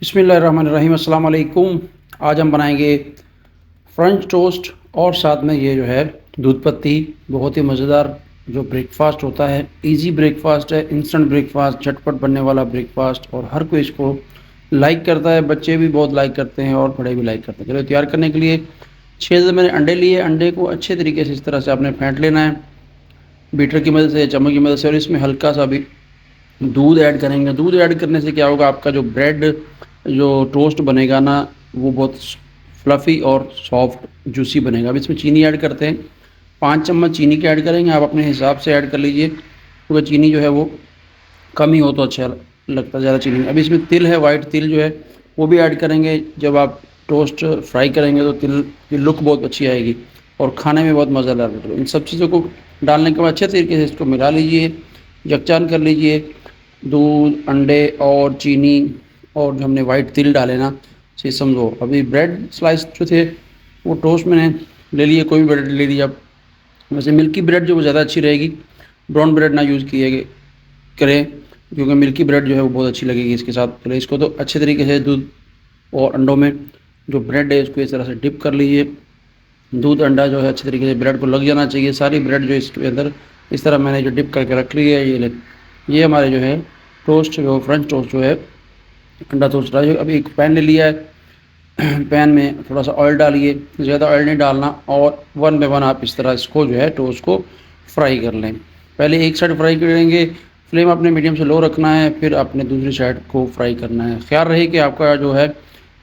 बिस्मिल्लाहिर्रहमानिर्रहीम अस्सलाम वालेकुम। आज हम बनाएंगे फ्रेंच टोस्ट और साथ में ये जो है दूध पत्ती। बहुत ही मज़ेदार जो ब्रेकफास्ट होता है, इजी ब्रेकफास्ट है, इंस्टेंट ब्रेकफास्ट, झटपट बनने वाला ब्रेकफास्ट और हर कोई इसको लाइक करता है। बच्चे भी बहुत लाइक करते हैं और बड़े भी लाइक करते हैं। चलो तैयार करने के लिए 6 मैंने अंडे लिए। अंडे को अच्छे तरीके से इस तरह से आपने फेंट लेना है बीटर की मदद से, चम्मच की मदद से, और इसमें हल्का सा भी दूध ऐड करेंगे। दूध ऐड करने से क्या होगा, आपका जो ब्रेड जो टोस्ट बनेगा ना, वो बहुत फ्लफ़ी और सॉफ्ट जूसी बनेगा। अब इसमें चीनी ऐड करते हैं। 5 चम्मच चीनी के ऐड करेंगे, आप अपने हिसाब से ऐड कर लीजिए, क्योंकि चीनी जो है वो कम ही हो तो अच्छा लगता है, ज़्यादा चीनी। अब इसमें तिल है, वाइट तिल जो है वो भी ऐड करेंगे। जब आप टोस्ट फ्राई करेंगे तो तिल की लुक बहुत अच्छी आएगी और खाने में बहुत मज़ा लगेगा। इन सब चीज़ों को डालने के बाद अच्छे तरीके से इसको मिला लीजिए, यकजान कर लीजिए। दूध, अंडे और चीनी और जो हमने वाइट तिल डाले ना, सेसम लो। अभी ब्रेड स्लाइस जो थे वो टोस्ट मैंने ले लिए, कोई भी ब्रेड ले लिया। वैसे मिल्की ब्रेड जो वो ज़्यादा अच्छी रहेगी, ब्राउन ब्रेड ना यूज़ किए करें, क्योंकि मिल्की ब्रेड जो है वो बहुत अच्छी लगेगी इसके साथ। पहले इसको तो अच्छे तरीके से दूध और अंडों में जो ब्रेड है इसको इस तरह से डिप कर लीजिए। दूध अंडा जो है अच्छे तरीके से ब्रेड को लग जाना चाहिए। सारी ब्रेड जो इसके अंदर इस तरह मैंने जो डिप करके रख ली है, ये हमारे जो है टोस्ट, जो फ्रेंच टोस्ट जो है अंडा टोस्ट रहा है। अभी एक पैन ले लिया है, पैन में थोड़ा सा ऑयल डालिए, ज़्यादा ऑयल नहीं डालना, और 1 बाय 1 आप इस तरह इसको जो है टोस्ट को फ्राई कर लें। पहले एक साइड फ्राई करेंगे, फ्लेम अपने मीडियम से लो रखना है, फिर अपने दूसरी साइड को फ्राई करना है। ख्याल रहे कि आपका जो है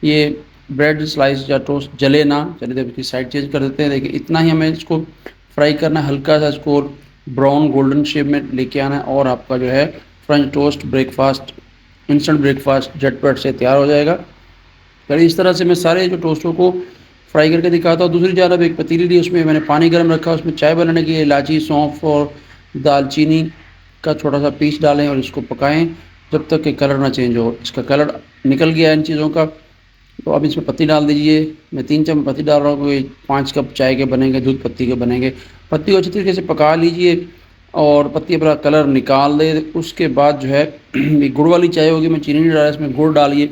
ये ब्रेड स्लाइस या टोस्ट जले ना। चलिए जब इसकी साइड चेंज कर देते हैं, देखिए इतना ही हमें इसको फ्राई करना है, हल्का सा इसको ब्राउन गोल्डन शेप में लेके आना है, और आपका जो है French toast breakfast, instant breakfast झटपट से तैयार हो जाएगा। चलिए इस तरह से मैं सारे जो टोस्टों को फ्राई करके दिखाता हूँ। दूसरी जानब एक पतीली ली, उसमें मैंने पानी गर्म रखा, उसमें चाय बनाने के लिए इलायची, सौंफ और दालचीनी का छोटा सा पीस डालें और इसको पकाएं जब तक कि कलर ना चेंज हो। इसका कलर निकल गया इन चीज़ों का, तो अब इसमें पत्ती डाल दीजिए। मैं 3 चम्मच पत्ती डाल रहा हूँ, क्योंकि 5 कप चाय के बनेंगे, दूध पत्ती के बनेंगे। पत्ती को अच्छी तरीके से पका लीजिए और पत्ती अपना कलर निकाल दे। उसके बाद जो है ये गुड़ वाली चाय होगी, मैं चीनी नहीं डाला, इसमें गुड़ डालिए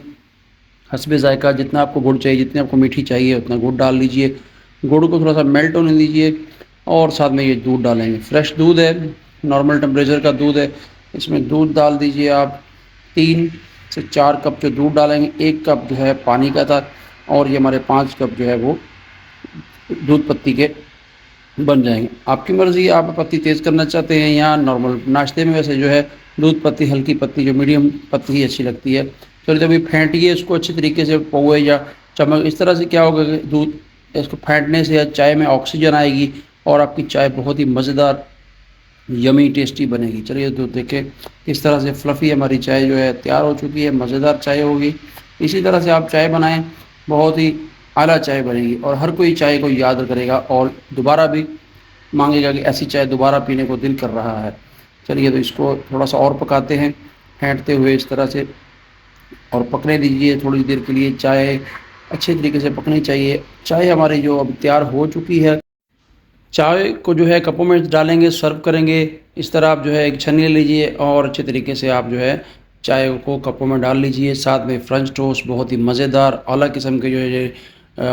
हस्बे जायका। जितना आपको गुड़ चाहिए, जितनी आपको मीठी चाहिए उतना गुड़ डाल लीजिए। गुड़ को थोड़ा सा मेल्ट होने दीजिए और साथ में ये दूध डालेंगे। फ्रेश दूध है, नॉर्मल टेम्परेचर का दूध है। इसमें दूध डाल दीजिए आप। 3 से 4 कप जो दूध डालेंगे, 1 कप जो है पानी का था, और ये हमारे 5 कप जो है वो दूध पत्ती के बन जाएंगे। आपकी मर्ज़ी, आप पत्ती तेज़ करना चाहते हैं या नॉर्मल। नाश्ते में वैसे जो है दूध पत्ती, हल्की पत्ती, जो मीडियम पत्ती ही अच्छी लगती है। चलिए जब ये फेंटिए इसको अच्छी तरीके से, पौए या चम्मच, इस तरह से क्या होगा कि दूध इसको फेंटने से चाय में ऑक्सीजन आएगी और आपकी चाय बहुत ही मज़ेदार, यमी, टेस्टी बनेगी। चलिए तो देखें इस तरह से फ्लफ़ी हमारी चाय जो है तैयार हो चुकी है, मज़ेदार चाय होगी। इसी तरह से आप चाय बनाएं, बहुत ही आला चाय बनेगी और हर कोई चाय को याद करेगा और दोबारा भी मांगेगा कि ऐसी चाय दोबारा पीने को दिल कर रहा है। चलिए तो इसको थोड़ा सा और पकाते हैं, फेंटते हुए इस तरह से, और पकने दीजिए थोड़ी देर के लिए। चाय अच्छे तरीके से पकनी चाहिए। चाय हमारी जो अब तैयार हो चुकी है। चाय को जो है कपों में डालेंगे, सर्व करेंगे। इस तरह आप जो है एक छन्नी ले लीजिए और अच्छे तरीके से आप जो है चाय को कपों में डाल लीजिए। साथ में फ्रेंच टोस्ट बहुत ही मज़ेदार आला किस्म के जो है ये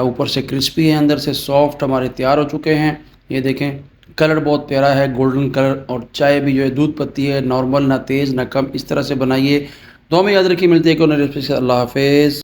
ऊपर से क्रिस्पी हैं, अंदर से सॉफ्ट, हमारे तैयार हो चुके हैं। ये देखें कलर बहुत प्यारा है, गोल्डन कलर, और चाय भी जो है दूध पत्ती है, नॉर्मल, ना तेज़ ना कम। इस तरह से बनाइए। दुआ में याद रखिए, मिलते हैं एक और नई रेसिपी से। अल्लाह हाफ़िज़।